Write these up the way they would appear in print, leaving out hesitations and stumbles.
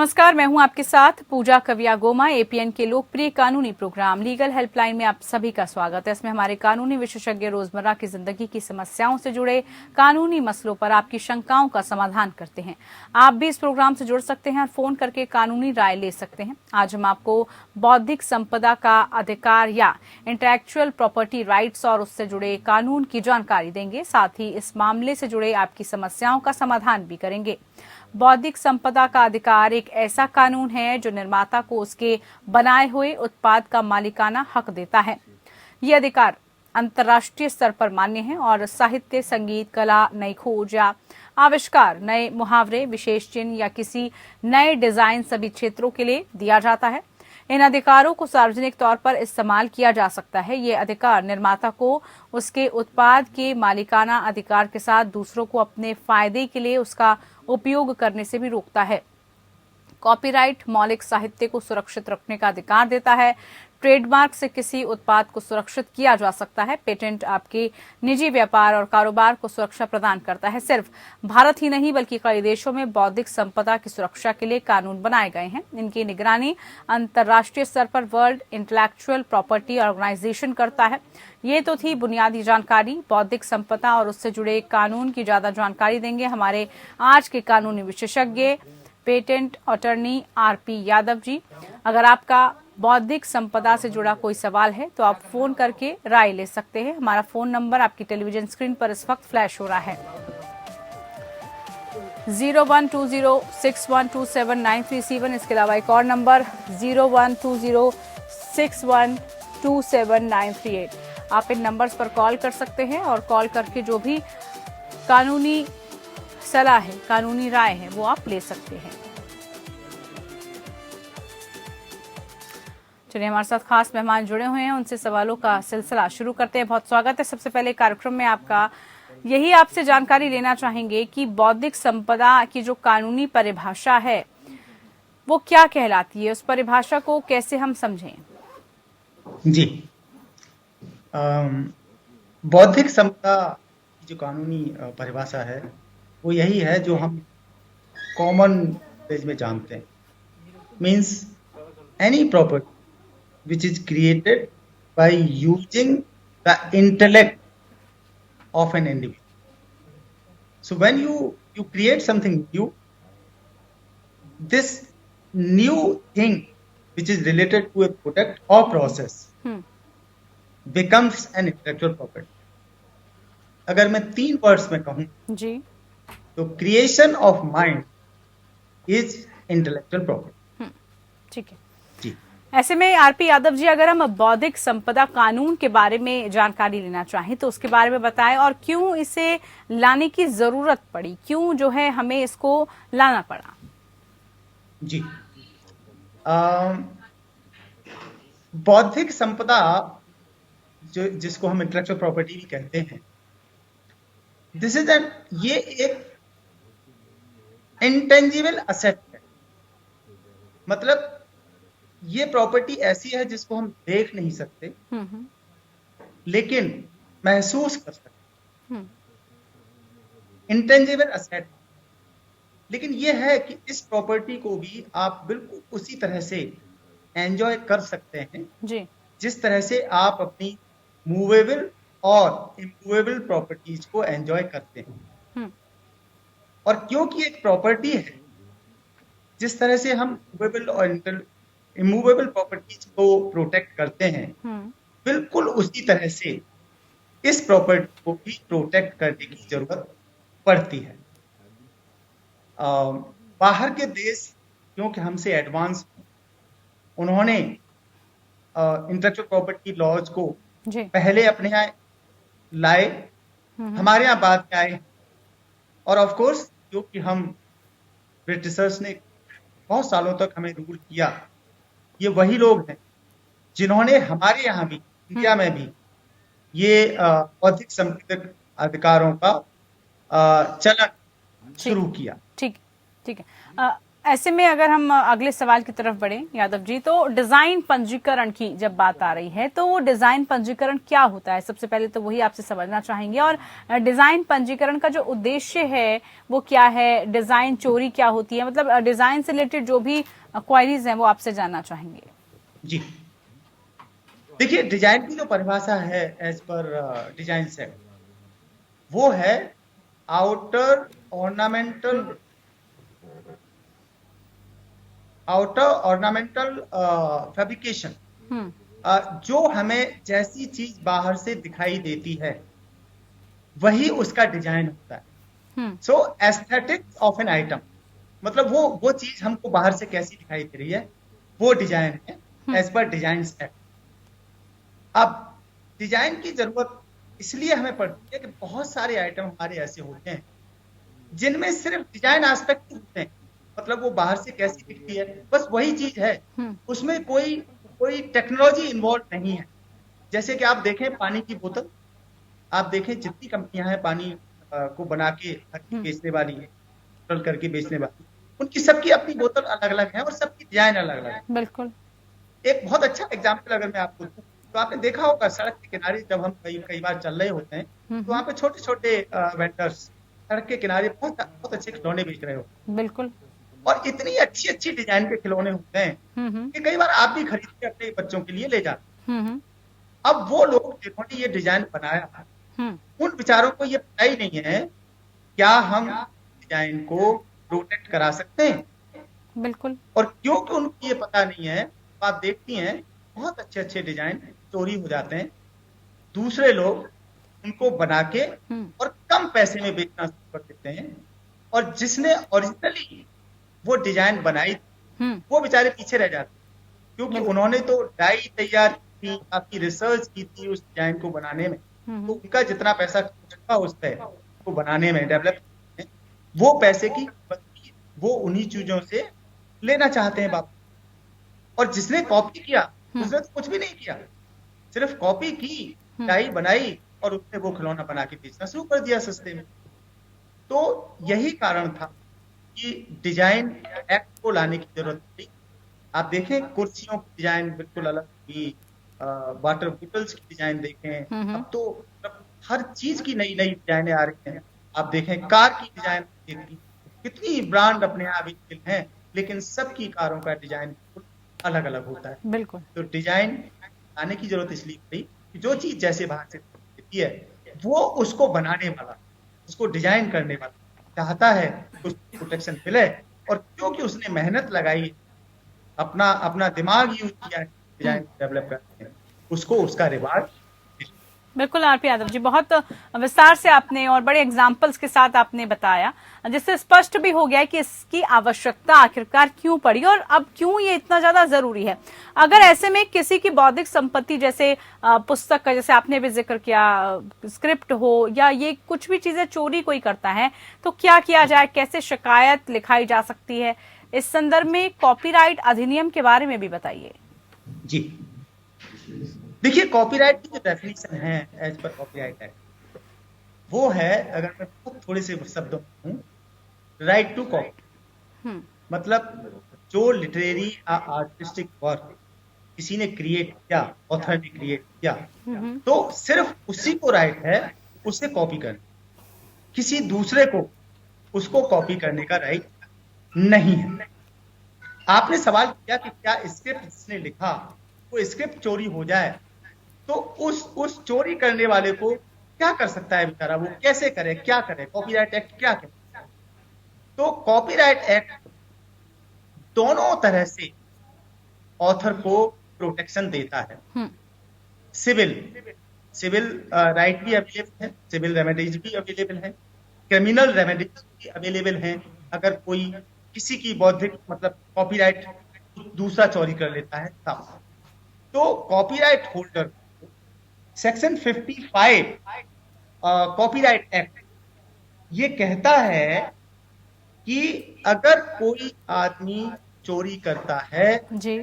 नमस्कार, मैं हूं आपके साथ पूजा कविया गोमा। एपीएन के लोकप्रिय कानूनी प्रोग्राम लीगल हेल्पलाइन में आप सभी का स्वागत है। इसमें हमारे कानूनी विशेषज्ञ रोजमर्रा की जिंदगी की समस्याओं से जुड़े कानूनी मसलों पर आपकी शंकाओं का समाधान करते हैं। आप भी इस प्रोग्राम से जुड़ सकते हैं और फोन करके कानूनी राय ले सकते हैं। आज हम आपको बौद्धिक संपदा का अधिकार या इंटेलेक्चुअल प्रॉपर्टी राइट्स और उससे जुड़े कानून की जानकारी देंगे। साथ ही इस मामले से जुड़े आपकी समस्याओं का समाधान भी करेंगे। बौद्धिक संपदा का अधिकार एक ऐसा कानून है जो निर्माता को उसके बनाए हुए उत्पाद का मालिकाना हक देता है। ये अधिकार अंतर्राष्ट्रीय स्तर पर मान्य है और साहित्य, संगीत, कला, नई खोज या आविष्कार, नए मुहावरे, विशेष चिन्ह या किसी नए डिजाइन सभी क्षेत्रों के लिए दिया जाता है। इन अधिकारों को सार्वजनिक तौर पर इस्तेमाल किया जा सकता है। ये अधिकार निर्माता को उसके उत्पाद के मालिकाना अधिकार के साथ दूसरों को अपने फायदे के लिए उसका उपयोग करने से भी रोकता है। कॉपीराइट मौलिक साहित्य को सुरक्षित रखने का अधिकार देता है। ट्रेडमार्क से किसी उत्पाद को सुरक्षित किया जा सकता है। पेटेंट आपके निजी व्यापार और कारोबार को सुरक्षा प्रदान करता है। सिर्फ भारत ही नहीं बल्कि कई देशों में बौद्धिक संपदा की सुरक्षा के लिए कानून बनाए गए हैं। इनकी निगरानी अंतर्राष्ट्रीय स्तर पर वर्ल्ड इंटेलेक्चुअल प्रॉपर्टी ऑर्गेनाइजेशन करता है। ये तो थी बुनियादी जानकारी। बौद्धिक संपदा और उससे जुड़े कानून की ज्यादा जानकारी देंगे हमारे आज के कानूनी विशेषज्ञ patent attorney RP Yadav ji. अगर आपका बौद्धिक संपदा से जुड़ा कोई सवाल है तो आप फोन करके राय ले सकते हैं। हमारा फोन नंबर आपकी टेलीविजन स्क्रीन पर इस वक्त फ्लैश हो रहा है 012061279337। इसके अलावा एक और नंबर 012061279338। आप इन नंबर्स पर कॉल कर सकते हैं और कॉल करके जो भी कानूनी सलाह है, कानूनी राय है, वो आप ले सकते हैं। चलिए, हमारे साथ खास मेहमान जुड़े हुए हैं, उनसे सवालों का सिलसिला शुरू करते हैं। बहुत स्वागत है सबसे पहले कार्यक्रम में आपका। यही आपसे जानकारी लेना चाहेंगे कि बौद्धिक संपदा की जो कानूनी परिभाषा है वो क्या कहलाती है, उस परिभाषा को कैसे हम समझें? जी, बौद्धिक संपदा की जो कानूनी परिभाषा है वो यही है जो हम कॉमन लैंग्वेज में जानते हैं। Means any property which is created by using the intellect of an individual. So when you create something new, this new thing which is related to a product or process becomes an intellectual property. अगर मैं 3 words में कहूं जी तो creation of mind is intellectual property. ठीक है जी। ऐसे में RP Yadav ji, अगर हम बौद्धिक संपदा कानून के बारे में जानकारी लेना चाहें तो उसके बारे में बताएं और क्यों इसे लाने की जरूरत पड़ी, क्यों जो है हमें इसको लाना पड़ा? जी, बौद्धिक संपदा जो जिसको हम इंटेलेक्चुअल प्रॉपर्टी भी कहते हैं, दिस इज एन ये एक इंटेंजिबल असेट है। मतलब ये प्रॉपर्टी ऐसी है जिसको हम देख नहीं सकते लेकिन महसूस कर सकते। इंटेंजिबल असेट, लेकिन ये है कि इस प्रॉपर्टी को भी आप बिल्कुल उसी तरह से एंजॉय कर सकते हैं जी। जिस तरह से आप अपनी मूवेबल और इमूवेबल प्रॉपर्टीज को एंजॉय करते हैं। और क्योंकि एक प्रॉपर्टी है, जिस तरह से हम मूवेबल और इमूवेबल प्रॉपर्टीज को प्रोटेक्ट करते हैं, बिल्कुल उसी तरह से इस प्रॉपर्टी को भी प्रोटेक्ट करने की जरूरत पड़ती है। बाहर के देश क्योंकि हमसे एडवांस, उन्होंने इंटेलेक्चुअल प्रॉपर्टी लॉज को पहले अपने यहाँ लाए, हमारे यहाँ बाद में आए। और ऑफ कोर्स क्योंकि हम ब्रिटिशर्स ने बहुत सालों तक हमें रूल किया, ये वही लोग हैं जिन्होंने हमारे यहाँ भी, इंडिया में भी ये बौद्धिक संपदा अधिकारों का चलन शुरू किया। ठीक है। ऐसे में अगर हम अगले सवाल की तरफ बढ़ें यादव जी, तो डिजाइन पंजीकरण की जब बात आ रही है तो वो डिजाइन पंजीकरण क्या होता है? सबसे पहले तो वही आपसे समझना चाहेंगे। और डिजाइन पंजीकरण का जो उद्देश्य है वो क्या है? डिजाइन चोरी क्या होती है? मतलब डिजाइन से रिलेटेड जो भी क्वायरीज हैं वो आपसे जानना चाहेंगे। जी, देखिए, डिजाइन की जो परिभाषा है एज पर डिजाइन सेट, वो है आउटर ऑर्नामेंटल फैब्रिकेशन, जो हमें जैसी चीज बाहर से दिखाई देती है वही उसका डिजाइन होता है। सो एस्थेटिक्स ऑफ एन आइटम, मतलब वो चीज हमको बाहर से कैसी दिखाई दे रही है, वो डिजाइन है एज पर डिजाइन सेट। अब डिजाइन की जरूरत इसलिए हमें पड़ती है कि बहुत सारे आइटम हमारे ऐसे होते हैं जिनमें सिर्फ डिजाइन एस्पेक्ट होते हैं, मतलब वो बाहर से कैसी दिखती है बस वही चीज है, उसमें कोई टेक्नोलॉजी इन्वॉल्व नहीं है। जैसे कि आप देखें पानी की बोतल, आप देखें जितनी कंपनियां हैं पानी को बना के बेचने वाली है, बोतल करके बेचने वाली, उनकी सबकी अपनी बोतल अलग अलग है और सबकी डिजाइन अलग अलग है। बिल्कुल। एक बहुत अच्छा एग्जाम्पल अगर मैं आपको दूं तो आपने देखा होगा सड़क के किनारे जब हम कई बार चल रहे होते हैं तो वहां पे छोटे छोटे वेंडर्स सड़क के किनारे बहुत अच्छे खिलौने बेच रहे होते हैं। बिल्कुल। और इतनी अच्छी अच्छी डिजाइन के खिलौने होते हैं कि कई बार आप भी खरीद के अपने बच्चों के लिए ले जाते हैं। अब वो लोग जिन्होंने ये डिजाइन बनाया, उन विचारों को ये पता ही नहीं है क्या हम डिजाइन को प्रोटेक्ट करा सकते हैं। बिल्कुल। और क्योंकि उनको ये पता नहीं है तो आप देखती हैं बहुत अच्छे अच्छे डिजाइन चोरी हो जाते हैं, दूसरे लोग उनको बना के और कम पैसे में बेचना शुरू कर देते हैं, और जिसने ओरिजिनली वो डिजाइन बनाई वो बेचारे पीछे रह जाते हैं, क्योंकि उन्होंने तो डाई तैयार की, आपकी रिसर्च की थी उस डिजाइन को बनाने में, तो उनका जितना पैसा खर्च हुआ उस पे को बनाने में, डेवलप में, वो पैसे की वो उन्हीं चीजों से लेना चाहते हैं वापस। और जिसने कॉपी किया उसने तो कुछ भी नहीं किया, सिर्फ कॉपी की, डाई बनाई और उसने वो खिलौना बना के बेचना शुरू कर दिया सस्ते में। तो यही कारण था कि डिजाइन एक्ट को लाने की जरूरत थी। आप देखें कुर्सियों की डिजाइन बिल्कुल अलग थी, वाटर बोटल्स की डिजाइन देखें, अब तो हर चीज की नई नई डिजाइनें आ रही हैं। आप देखें कार की डिजाइन देखिए, कितनी ब्रांड अपने यहाँ अवेलेबल हैं, लेकिन सबकी कारों का डिजाइन अलग अलग होता है। बिल्कुल। तो डिजाइन आने की जरूरत इसलिए पड़ी कि जो चीज जैसे बाहर से देती है वो उसको बनाने वाला, उसको डिजाइन करने वाला चाहता है उसको प्रोटेक्शन मिले, और क्योंकि उसने मेहनत लगाई, अपना दिमाग यूज किया है डिजाइन डेवलप करने में, उसको उसका रिवार्ड। बिल्कुल आरपी यादव जी, बहुत विस्तार से आपने और बड़े एग्जाम्पल्स के साथ आपने बताया, जिससे स्पष्ट भी हो गया है कि इसकी आवश्यकता आखिरकार क्यों पड़ी और अब क्यों ये इतना ज्यादा जरूरी है। अगर ऐसे में किसी की बौद्धिक संपत्ति जैसे पुस्तक का, जैसे आपने भी जिक्र किया, स्क्रिप्ट हो या ये कुछ भी चीजें चोरी कोई करता है तो क्या किया जाए, कैसे शिकायत लिखाई जा सकती है? इस संदर्भ में कॉपीराइट अधिनियम के बारे में भी बताइए। जी, देखिए, कॉपीराइट की जो डेफिनेशन है एज पर कॉपीराइट एक्ट, वो है, अगर मैं बहुत थोड़े से शब्दों में हूं, राइट टू कॉपी, मतलब जो लिटरेरी आर्टिस्टिक वर्क किसी ने क्रिएट किया, ऑथर ने क्रिएट किया, तो सिर्फ उसी को राइट है उसे कॉपी करने, किसी दूसरे को उसको कॉपी करने का राइट नहीं है। आपने सवाल किया कि क्या स्क्रिप्ट जिसने लिखा वो स्क्रिप्ट चोरी हो जाए तो उस चोरी करने वाले को क्या कर सकता है बेचारा, वो कैसे करे, क्या करे, कॉपीराइट एक्ट क्या करे? तो कॉपीराइट एक्ट दोनों तरह से ऑथर को प्रोटेक्शन देता है। सिविल राइट भी अवेलेबल है, सिविल रेमेडीज भी अवेलेबल है, क्रिमिनल रेमेडीज भी अवेलेबल हैं अगर कोई किसी की बौद्धिक मतलब कॉपीराइट दूसरा चोरी कर लेता है तब। तो copyright holder section 55 copyright act ये कहता है कि अगर कोई आदमी चोरी करता है जी,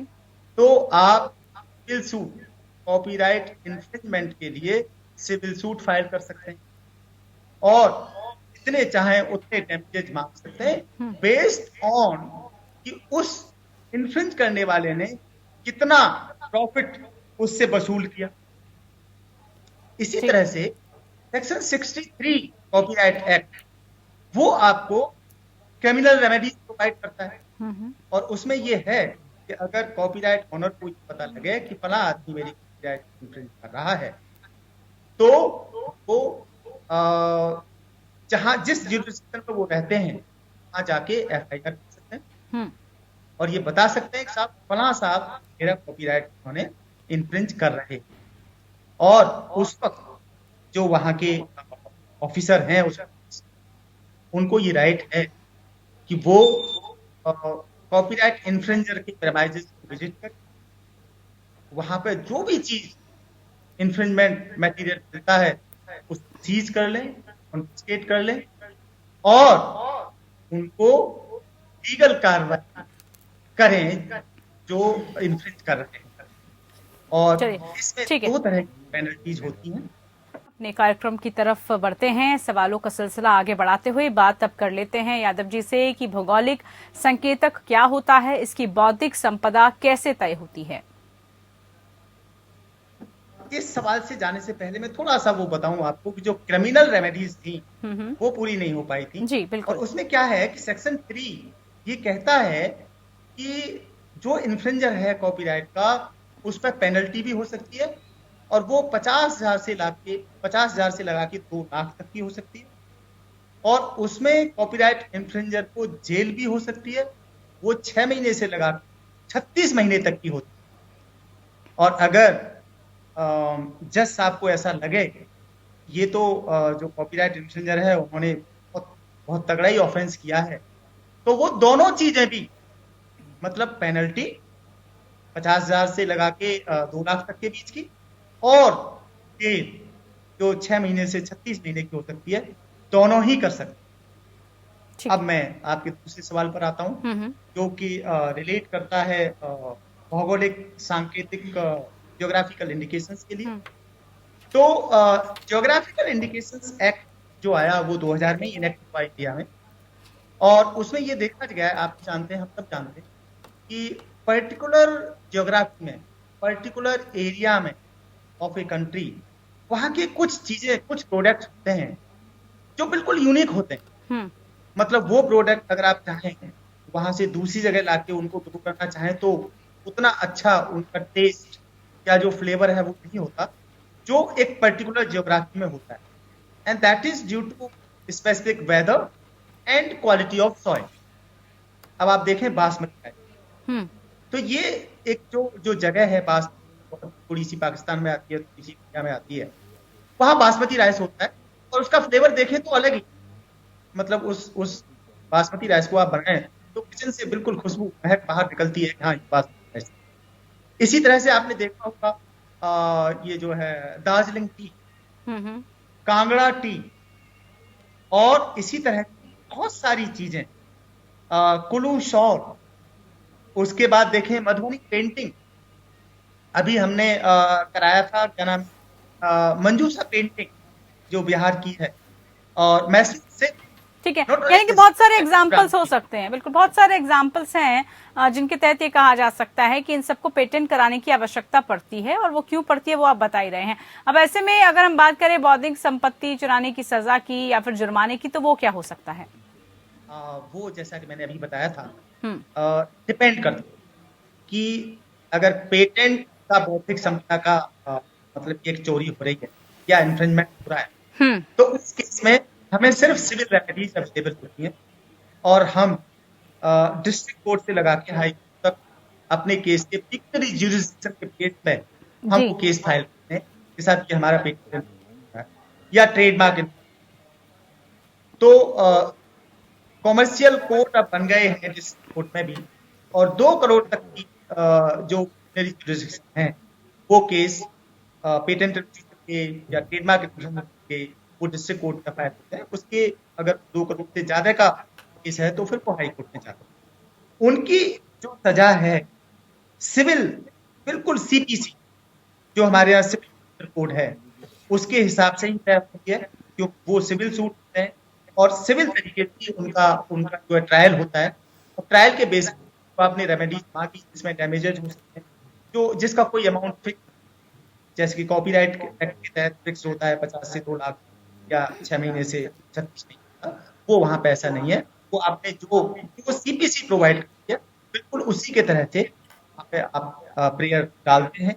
तो आप सिविल सूट, कॉपीराइट इन्फ्रिंजमेंट के लिए सिविल सूट फाइल कर सकते हैं और जितने चाहें उतने डैमेजेस मांग सकते हैं बेस्ड ऑन कि उस इन्फ्रिंज करने वाले ने कितना प्रॉफिट उससे वसूल किया। इसी ठीक तरह है। से सेक्शन 63 कॉपीराइट एक्ट वो आपको क्रिमिनल रेमेडीज प्रोवाइड करता है। हम्म। और उसमें ये है कि अगर कॉपीराइट ऑनर को ये पता लगे कि फला आदमी मेरी कॉपीराइट इन्फ्रिंज कर रहा है, तो वो जहां जिस जुरिस्डिक्शन में वो रहते हैं वहां जाके एफआईआर कर सकते हैं हम्म। और ये बता सकते हैं कि साहब फला साहब मेरा कॉपीराइट उन्होंने इन्फ्रिंज कर रहे हैं। और उस वक्त जो वहां के ऑफिसर हैं उनको ये राइट है कि वो कॉपीराइट इन्फ्रिंजर के प्रेमाइसेस को विजिट कर वहां पे जो भी चीज इन्फ्रिंजमेंट मटेरियल मिलता है उसको सीज कर लें, कॉन्फिस्केट कर लें और उनको लीगल कार्रवाई करें जो इन्फ्रिंज कर रहे हैं। और चलिए, इसमें ठीक है। दो तरह की पेनल्टीज होती हैं। अपने कार्यक्रम की तरफ बढ़ते हैं। सवालों का सिलसिला आगे बढ़ाते हुए बात अब कर लेते हैं यादव जी से कि भौगोलिक संकेतक क्या होता है, इसकी बौद्धिक संपदा कैसे तय होती है। इस सवाल से जाने से पहले मैं थोड़ा सा वो बताऊं आपको कि जो क्रिमिनल रेमेडीज थी वो पूरी नहीं हो पाई थी। जी और बिल्कुल। उसमें क्या है कि सेक्शन 3 ये कहता है कि जो इन्फ्रिंजर है कॉपीराइट का उस पर पेनल्टी भी हो सकती है और वो 50,000 से लगा के 2 लाख तक की हो सकती है। और उसमें कॉपीराइट इन्फ्रिंजर को जेल भी हो सकती है, वो 6 महीने से लगा 36 महीने तक की होती है। और अगर जज साहब को ऐसा लगे ये तो जो कॉपीराइट इन्फ्रिंजर है उन्होंने बहुत तगड़ा ही ऑफेंस किया है, तो वो दोनों चीजें भी मतलब पेनल्टी 50,000 से लगा के 2 लाख तक के बीच की और जेल जो 6 महीने से 36 महीने की हो सकती है, दोनों ही कर सकते। अब मैं आपके दूसरे सवाल पर आता हूं जो कि रिलेट करता है भौगोलिक सांकेतिक ज्योग्राफिकल इंडिकेशंस के लिए। तो ज्योग्राफिकल इंडिकेशंस एक्ट जो आया वो 2000 में इनेक्ट हुआ इंडिया में और उसमें ये देखा गया है, आप जानते हैं हम सब जानते हैं कि पर्टिकुलर ज्योग्राफी में पर्टिकुलर एरिया में ऑफ ए कंट्री वहां के कुछ चीजें कुछ प्रोडक्ट होते हैं जो बिल्कुल यूनिक होते हैं। मतलब वो प्रोडक्ट अगर आप चाहें वहां से दूसरी जगह लाके उनको ग्रो करना चाहें तो उतना अच्छा उनका टेस्ट या जो फ्लेवर है वो नहीं होता जो एक पर्टिकुलर ज्योग्राफी में होता है। And that is due to specific weather and quality of soil. अब आप देखें बासमती राइस, तो ये एक जो जगह है बासमती, थोड़ी सी पाकिस्तान में आती है, थोड़ी सी इंडिया में आती है, वहां बासमती राइस होता है और उसका फ्लेवर देखें तो अलग ही, मतलब उस बासमती राइस को आप बनाएं तो किचन से बिल्कुल खुशबू महक बाहर निकलती है कि हाँ बासमती राइस। इसी तरह से आपने देखा होगा ये जो है दार्जिलिंग टी, कांगड़ा टी और इसी तरह की बहुत सारी चीजें, कुल्लू शॉल, उसके बाद देखें मधुबनी पेंटिंग, अभी हमने कराया था क्या नाम मंजूषा पेंटिंग जो बिहार की है, और मैसूर से ठीक है, यानी कि बहुत सारे एग्जाम्पल्स हो सकते हैं। बिल्कुल, बहुत सारे एग्जाम्पल्स हैं जिनके तहत ये कहा जा सकता है कि इन सबको पेटेंट कराने की आवश्यकता पड़ती है और वो क्यों पड़ती है वो आप बता ही रहे हैं। अब ऐसे में अगर हम बात करें बौद्धिक संपत्ति चुराने की सजा की या फिर जुर्माने की, तो वो क्या हो सकता है? वो जैसा कि मैंने अभी बताया था डिपेंड करता कि अगर पेटेंट का बौद्धिक संपदा का मतलब एक चोरी हो रही है या इन्फ्रिंजमेंट हो रहा है, तो उस केस में हमें सिर्फ सिविल रेमेडीज अवेलेबल होती हैं और हम डिस्ट्रिक्ट कोर्ट से लगा के हाई कोर्ट तक अपने केस के पिक्चरी ज्यूरिसडिक्शन के केस में हम वो केस फाइल करते हैं के साथ कि हमारा पेटेंट है या ट्रेडमार्क। तो कॉमर्शियल कोर्ट अब बन गए हैं डिस्ट्रिक्ट कोर्ट में भी और 2 करोड़ तक की जो ज्यूरिसडिक्शन है वो केस पेटेंट के या ट्रेडमार्क के वो डिस्ट्रिक्ट कोर्ट का फाइल होता है। उसके अगर 2 करोड़ से ज्यादा का केस है तो फिर वो हाई कोर्ट में जाता है। उनकी जो सजा है सिविल बिल्कुल सीपीसी जो हमारे यहाँ सिविल कोड है उसके हिसाब से ही तय होती है, क्योंकि वो सिविल सूट होते हैं और सिविल तरीके से उनका जो ट्रायल होता है और ट्रायल के बेस तो आपने रेमेडीज मांगी जिसमें डैमेजेज हो सकते हैं, जो जिसका कोई अमाउंट फिक्स, जैसे कि कॉपीराइट एक्ट के तहत फिक्स होता है 50 से 2 लाख या 6 महीने से 36 महीने का, वो वहां पे ऐसा नहीं है। वो आपने जो सीपीसी प्रोवाइड करती है बिल्कुल उसी के तरह से वहाँ पे आप प्रेयर डालते हैं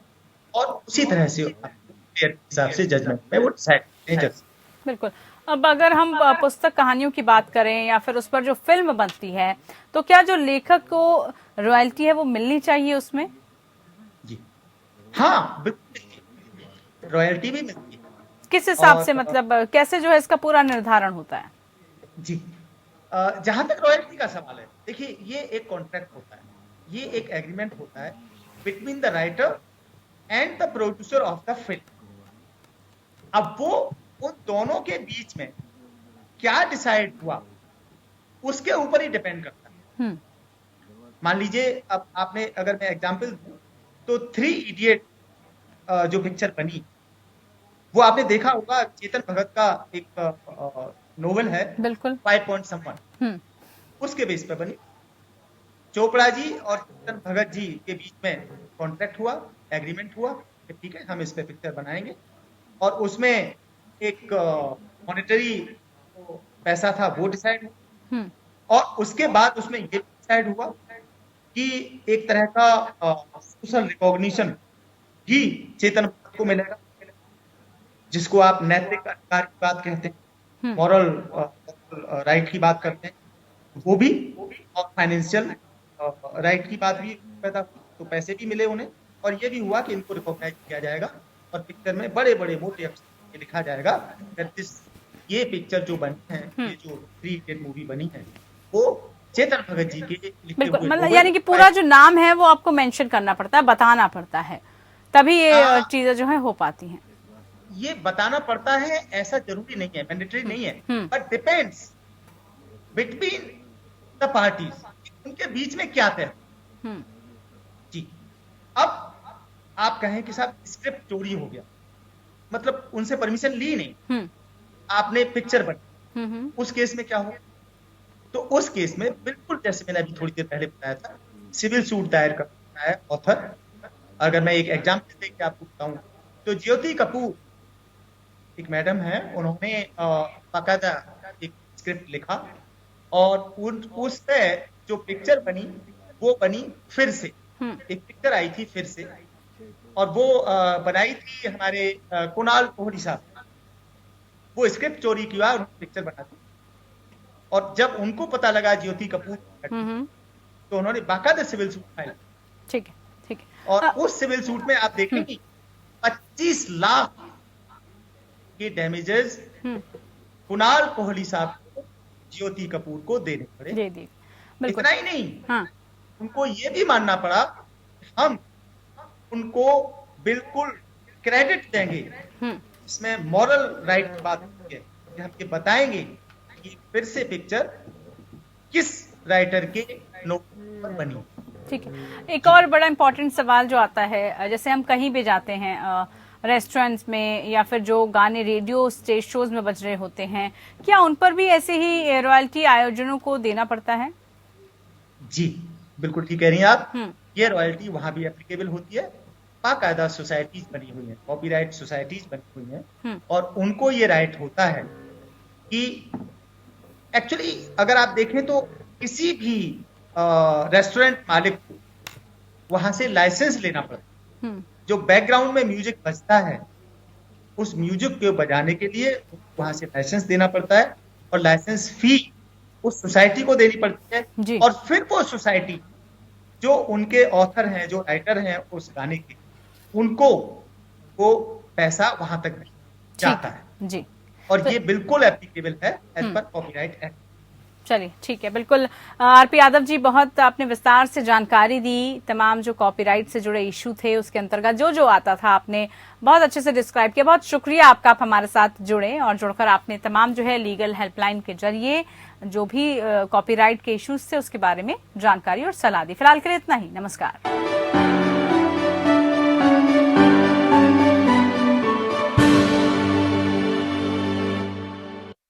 और उसी तरह से प्रेयर के हिसाब से जजमेंट में वो डिसाइड करते हैं जज। बिल्कुल। अब अगर हम पुस्तक कहानियों की बात करें या फिर उस पर जो फिल्म बनती है, तो क्या जो लेखक को रॉयल्टी है वो मिलनी चाहिए उसमें? जी हाँ, बिल्कुल रॉयल्टी भी मिलती है। किस हिसाब से, और मतलब कैसे जो है इसका पूरा निर्धारण होता है? जी जहां तक रॉयल्टी का सवाल है, देखिए ये एक कॉन्ट्रैक्ट होता है, ये एक एग्रीमेंट होता है between the writer and the producer of the film. अब वो उन दोनों के बीच में क्या डिसाइड हुआ उसके ऊपर ही डिपेंड करता है। मान लीजिए, अब आपने, अगर मैं एग्जांपल दूं तो 3 इडियट जो पिक्चर बनी, वो आपने देखा होगा, चेतन भगत का एक नोवेल है बिल्कुल। 5 पॉइंट समवन, उसके बेस पे बनी। चोपड़ा जी और चेतन भगत जी के बीच में कॉन्ट्रैक्ट हुआ, एग्रीमेंट हुआ कि ठीक है हम इस पे पिक्चर बनाएंगे, और उसमें एक मॉनेटरी पैसा था वो डिसाइड हुआ, और उसके बाद उसमें ये डिसाइड हुआ कि एक तरह का सोशल रिकॉग्निशन भी चेतन भगत को मिलेगा, जिसको आप नैतिक अधिकार की बात कहते हैं, मॉरल राइट की बात करते हैं, वो भी, और फाइनेंशियल राइट की बात भी पैदा हुई, तो पैसे भी मिले उन्हें, और ये भी हुआ कि इनको रिकॉग्नाइज किया जाएगा और पिक्चर में बड़े बड़े मोटे अक्षर में लिखा जाएगा ये पिक्चर जो बनी है, ये जो 3 इडियट मूवी बनी है, वो चेतन भगत जी के लिखे हुए, मतलब यानी कि पूरा जो नाम है वो आपको मेंशन करना पड़ता है, बताना पड़ता है, तभी ये चीजें जो है हो पाती हैं। ये बताना पड़ता है, ऐसा जरूरी नहीं है, मैंडेटरी नहीं है, but depends between the parties, उनके बीच में क्या तय जी। अब आप कहें कि साहब स्क्रिप्ट चोरी हो गया, मतलब उनसे परमिशन ली नहीं, आपने पिक्चर बनी, उस केस में क्या हो? तो उस केस में बिल्कुल जैसे मैंने अभी थोड़ी देर पहले बताया था, सिविल सूट दायर करता है ऑथर। अगर मैं एक एग्जाम्पल देके आपको बताऊं तो ज्योति कपूर एक मैडम है, उन्होंने बाकायदा एक स्क्रिप्ट लिखा, और उस पे जो पिक्चर बनी वो बनी फिर से, एक पिक्चर आई थी फिर से, और वो बनाई थी हमारे कुणाल कोहली साहब। वो स्क्रिप्ट चोरी किया, उन्होंने पिक्चर बना दी, और जब उनको पता लगा ज्योति कपूर, तो उन्होंने बाकायदा सिविल सूट फाइल। ठीक है, ठीक है। और उस सिविल सूट में आप देखेंगे 25 लाख के डैमेजेस कुणाल कोहली साहब को ज्योति कपूर को देने पड़े। इतना ही नहीं, उनको ये भी मानना पड़ा हम उनको बिल्कुल क्रेडिट देंगे, इसमें मॉरल राइट की बात है कि हम ये बताएंगे कि फिर से पिक्चर किस राइटर के नोट पर बनी। ठीक है। एक और बड़ा इंपॉर्टेंट सवाल जो आता है, जैसे हम कहीं भी जाते हैं, रेस्टोरेंट्स में या फिर जो गाने रेडियो स्टेज शोज में बज रहे होते हैं, क्या उन पर भी ऐसे ही रॉयल्टी आयोजनों को देना पड़ता है? जी बिल्कुल ठीक कह रही हैं आप। ये रॉयल्टी वहां भी एप्लीकेबल होती है, बाकायदा सोसाइटीज बनी हुई हैं, कॉपीराइट सोसाइटीज बनी हुई हैं, और उनको ये राइट होता है कि एक्चुअली अगर आप देखें तो किसी भी रेस्टोरेंट मालिक को वहां से लाइसेंस लेना पड़ता है। जो बैकग्राउंड में म्यूजिक बजता है, उस म्यूजिक को बजाने के लिए वहां से लाइसेंस देना पड़ता है, और लाइसेंस फी उस सोसाइटी को देनी पड़ती है, और फिर वो सोसाइटी जो उनके ऑथर हैं, जो राइटर हैं उस गाने के, उनको वो पैसा वहां तक जाता है जी। और तो ये बिल्कुल एप्लीकेबल है एज पर कॉपीराइट एक्ट। चलिए ठीक है, बिल्कुल। आरपी यादव जी, बहुत आपने विस्तार से जानकारी दी, तमाम जो कॉपीराइट से जुड़े इशू थे उसके अंतर्गत जो जो आता था आपने बहुत अच्छे से डिस्क्राइब किया। बहुत शुक्रिया आपका, आप हमारे साथ जुड़े और जुड़कर आपने तमाम जो है लीगल हेल्पलाइन के जरिए जो भी कॉपीराइट के इश्यूज थे उसके बारे में जानकारी और सलाह दी। फिलहाल के लिए इतना ही, नमस्कार।